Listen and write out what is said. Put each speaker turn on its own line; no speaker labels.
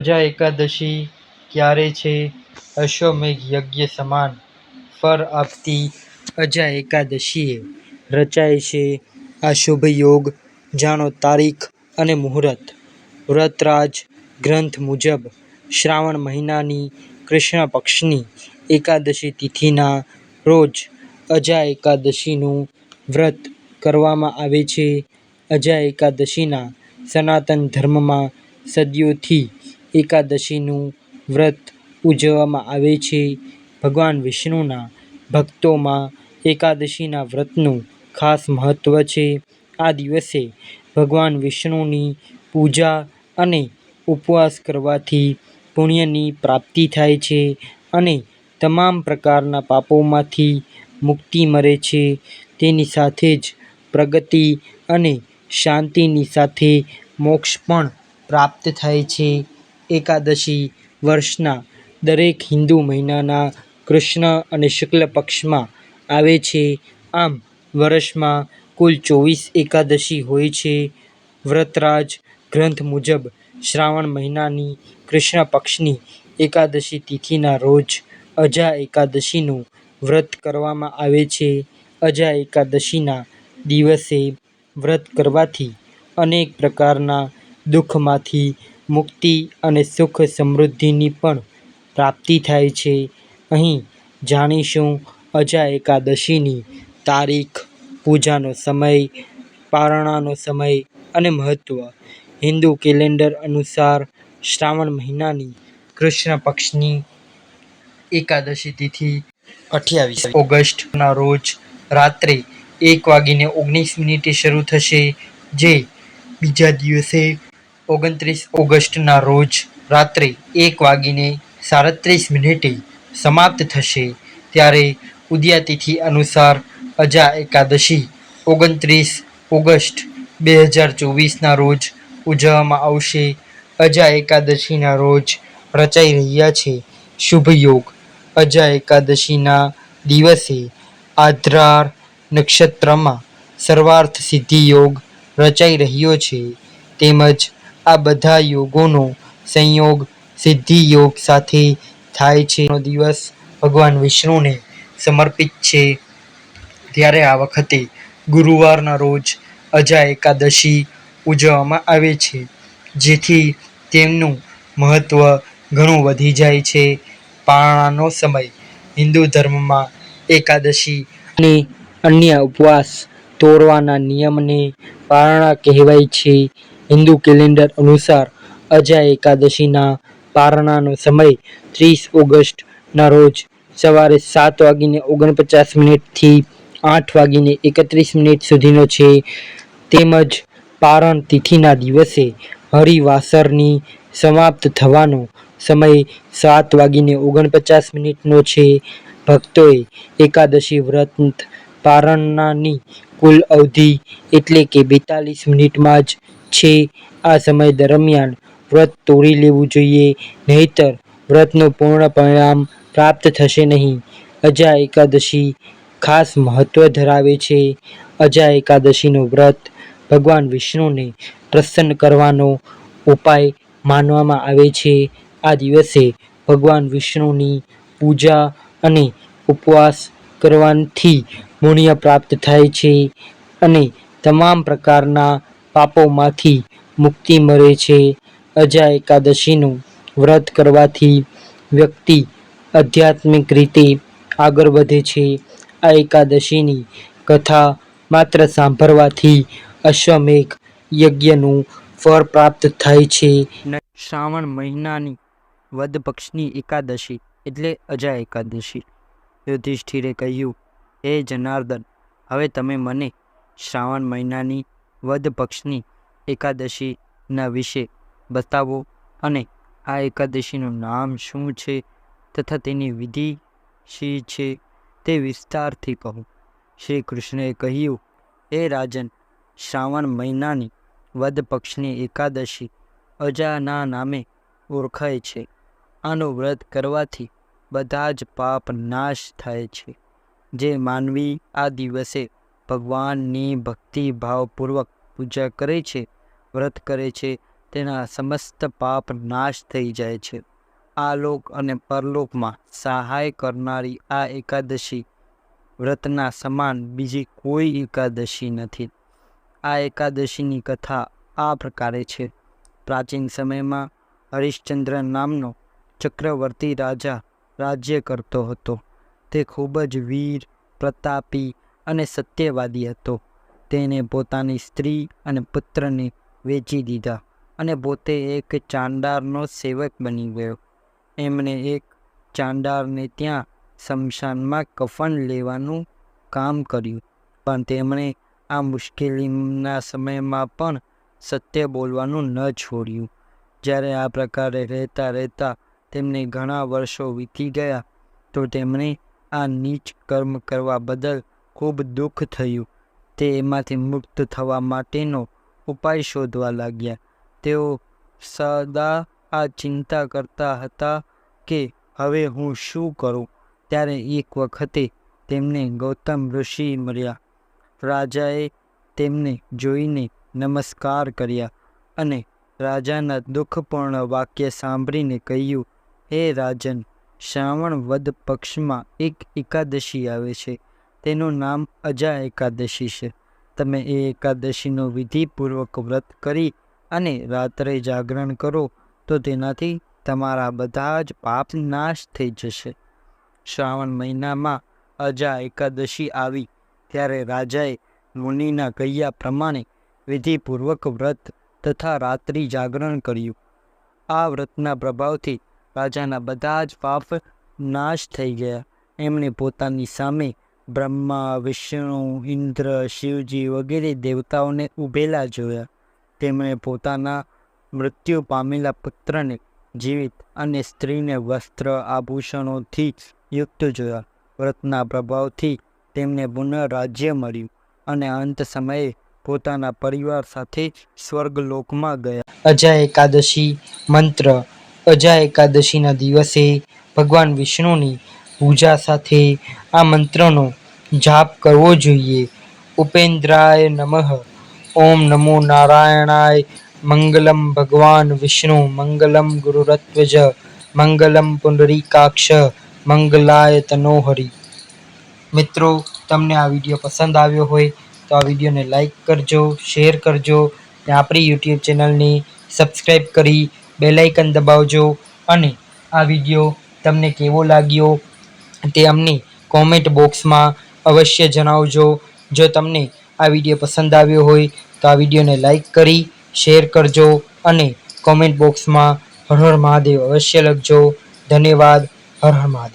અજા એકાદશી ક્યારે છે? અશ્વમેઘ યજ્ઞ સમાન ફળ આપતી અજા એકાદશીએ રચાય છે આ શુભ યોગ. જાણો તારીખ અને મુહૂર્ત. વ્રતરાજ ગ્રંથ મુજબ શ્રાવણ મહિનાની કૃષ્ણ પક્ષની એકાદશી તિથિના રોજ અજા એકાદશીનું વ્રત કરવામાં આવે છે. અજા એકાદશીના સનાતન ધર્મમાં સદીઓથી એકાદશીનું વ્રત ઉજવવામાં આવે છે. ભગવાન વિષ્ણુના ભક્તોમાં એકાદશીના વ્રતનું ખાસ મહત્વ છે. આ દિવસે ભગવાન વિષ્ણુની પૂજા અને ઉપવાસ કરવાથી પુણ્યની પ્રાપ્તિ થાય છે અને તમામ પ્રકારના પાપોમાંથી મુક્તિ મળે છે. તેની સાથે જ પ્રગતિ અને શાંતિની સાથે મોક્ષ પણ પ્રાપ્ત થાય છે. એકાદશી વર્ષના દરેક હિન્દુ મહિનાના કૃષ્ણ અને શુક્લ પક્ષમાં આવે છે. આમ વર્ષમાં કુલ 24 એકાદશી હોય છે. વ્રતરાજ ગ્રંથ મુજબ શ્રાવણ મહિનાની કૃષ્ણ પક્ષની એકાદશી તિથિના રોજ અજા એકાદશીનું વ્રત કરવામાં આવે છે. અજા એકાદશીના દિવસે વ્રત કરવાથી અનેક પ્રકારના દુઃખમાંથી મુક્તિ અને સુખ સમૃદ્ધિની પણ પ્રાપ્તિ થાય છે. અહીં જાણીશું અજા એકાદશીની તારીખ, પૂજાનો સમય, પારણાનો સમય અને મહત્વ. હિન્દુ કેલેન્ડર અનુસાર શ્રાવણ મહિનાની કૃષ્ણ પક્ષની એકાદશી તિથિ 28 ઓગસ્ટના રોજ રાત્રે 1:19 શરૂ થશે, જે બીજા દિવસે 29 ઓગસ્ટના રોજ રાત્રે 1:37 સમાપ્ત થશે. ત્યારે ઉદયાતિથિ અનુસાર અજા એકાદશી 29 ઓગસ્ટ 2024ના રોજ ઉજવવામાં આવશે. અજા એકાદશીના રોજ રચાઈ રહ્યા છે શુભ યોગ. અજા એકાદશીના દિવસે આદ્રાર નક્ષત્રમાં સર્વાર્થ સિદ્ધિ યોગ રચાઈ રહ્યો છે. તેમજ આ બધા યોગોનો સંયોગ સિદ્ધિ યોગ સાથે થાય છે. નો દિવસ ભગવાન વિષ્ણુને સમર્પિત છે. ત્યારે આ વખતે ગુરુવારના રોજ અજા એકાદશી ઉજવવામાં આવે છે, જેથી તેમનું મહત્વ ઘણું વધી જાય છે. પારણાનો સમય. હિન્દુ ધર્મમાં એકાદશી અને અન્ય ઉપવાસ તોડવાના નિયમને પારણા કહેવાય છે. હિન્દુ કેલેન્ડર અનુસાર અજા એકાદશીના પારણાનો સમય 30 ઓગસ્ટના રોજ સવારે 7:49 થી 8:31 સુધીનો છે. તેમજ પારણ તિથિના દિવસે હરિવાસરની સમાપ્ત થવાનો સમય 7:49 નો છે. ભક્તોએ એકાદશી વ્રત પારણની કુલ અવધિ એટલે કે 42 મિનિટમાં જ છે. આ સમય દરમિયાન વ્રત તોડી લેવું જોઈએ, નહીંતર વ્રતનું પૂર્ણ પરિણામ પ્રાપ્ત થશે નહીં. અજા એકાદશી ખાસ મહત્વ ધરાવે છે. અજા એકાદશીનું વ્રત ભગવાન વિષ્ણુને પ્રસન્ન કરવાનો ઉપાય માનવામાં આવે છે. આ દિવસે ભગવાન વિષ્ણુની પૂજા અને ઉપવાસ કરવાથી પુણ્ય પ્રાપ્ત થાય છે અને તમામ પ્રકારના પાપોમાંથી મુક્તિ મળે છે. અજા એકાદશીનું વ્રત કરવાથી વ્યક્તિ આધ્યાત્મિક રીતે આગળ વધે છે. આ એકાદશીની કથા માત્ર સાંભળવાથી અશ્વમેઘ યજ્ઞનું ફળ પ્રાપ્ત થાય છે. શ્રાવણ મહિનાની વદ પક્ષની એકાદશી એટલે અજા એકાદશી. યુધિષ્ઠિરે કહ્યું, હે જનાર્દન, હવે તમે મને શ્રાવણ મહિનાની વદ પક્ષની એકાદશીના વિશે બતાવો અને આ એકાદશીનું નામ શું છે તથા તેની વિધિ શી છે તે વિસ્તારથી કહો. શ્રી કૃષ્ણએ કહ્યું, હે રાજન, શ્રાવણ મહિનાની વદ પક્ષની એકાદશી અજાના નામે ઓળખાય છે. આનું વ્રત કરવાથી બધા જ પાપ નાશ થાય છે. જે માનવી આ દિવસે ભગવાનની ભક્તિભાવપૂર્વક પૂજા કરે છે, વ્રત કરે છે
તેના સમસ્ત પાપ નાશ થઈ જાય છે. આ લોક અને પરલોકમાં સહાય કરનારી આ એકાદશી વ્રતના સમાન બીજી કોઈ એકાદશી નથી. આ એકાદશીની કથા આ પ્રકારે છે. પ્રાચીન સમયમાં હરિશ્ચંદ્ર નામનો ચક્રવર્તી રાજા રાજ્ય કરતો હતો. તે ખૂબ જ વીર, પ્રતાપી અને સત્યવાદી હતો. તેને પોતાની સ્ત્રી અને પુત્રને વેચી દીધા અને પોતે એક ચાંડારનો સેવક બની ગયો. એમણે એક ચાંડારને ત્યાં સ્મશાનમાં કફન લેવાનું કામ કર્યું, પણ તેમણે આ મુશ્કેલીના સમયમાં પણ સત્ય બોલવાનું ન છોડ્યું. જ્યારે આ પ્રકારે રહેતા રહેતા તેમને ઘણા વર્ષો વીતી ગયા તો તેમણે આ નીચ કર્મ કરવા બદલ ખૂબ દુઃખ થયું. તે એમાંથી મુક્ત થવા માટેનો ઉપાય શોધવા લાગ્યા. તેઓ સદા આ ચિંતા કરતા હતા કે હવે હું શું કરું. ત્યારે એક વખતે તેમને ગૌતમ ઋષિ મળ્યા. રાજાએ તેમને જોઈને નમસ્કાર કર્યા અને રાજાના દુઃખપૂર્ણ વાક્ય સાંભળીને કહ્યું, હે રાજન, શ્રાવણ વદ પક્ષમાં એક એકાદશી આવે છે. તેનું નામ અજા એકાદશી છે. તમે એ એકાદશીનું વિધિપૂર્વક વ્રત કરી અને રાત્રે જાગરણ કરો તો તેનાથી તમારા બધા જ પાપ નાશ થઈ જશે. શ્રાવણ મહિનામાં અજા એકાદશી આવી ત્યારે રાજાએ મુનિના કહ્યા પ્રમાણે વિધિપૂર્વક વ્રત તથા રાત્રિ જાગરણ કર્યું. આ વ્રતના પ્રભાવથી રાજાના બધા જ પાપ નાશ થઈ ગયા. એમણે પોતાની સામે બ્રહ્મા, વિષ્ણુ, ઇન્દ્ર, શિવજી વગેરે દેવતાઓને ઊભેલા જોયા. તેમણે પોતાના મૃત્યુ પામેલા પુત્રને જીવિત અને સ્ત્રીને વસ્ત્ર આભૂષણોથી યુક્ત જોયા. વ્રતના પ્રભાવથી તેમને પુનઃ રાજ્ય મળ્યું અને અંત સમયે પોતાના પરિવાર સાથે સ્વર્ગલોકમાં ગયા.
અજા એકાદશી મંત્ર. અજા એકાદશીના દિવસે ભગવાન વિષ્ણુની પૂજા સાથે આ મંત્રનો જાપ કરવો જોઈએ. ઉપેન્દ્રાય નમઃ. ઓમ નમો નારાયણાય. મંગલમ ભગવાન વિષ્ણુ. મંગલમ ગુરુરત્વજ. મંગલમ પુંડરીકાક્ષ. મંગલાય તનોહરિ. મિત્રો, તમને આ વિડીયો પસંદ આવ્યો હોય તો આ વિડીયોને લાઈક કરજો, શેર કરજો ને આપણી યુટ્યુબ ચેનલને સબસ્ક્રાઈબ કરી બેલ આઇકન દબાવજો. અને આ વિડીયો તમને કેવો લાગ્યો તે અમને કોમેન્ટ બોક્સમાં અવશ્ય જણાવજો. જો તમને આ વિડીયો પસંદ આવ્યો હોય તો આ વિડીયોને લાઈક કરી શેર કરજો અને કોમેન્ટ બોક્સમાં હર હર મહાદેવ અવશ્ય લખજો. ધન્યવાદ. હર હર મહાદેવ.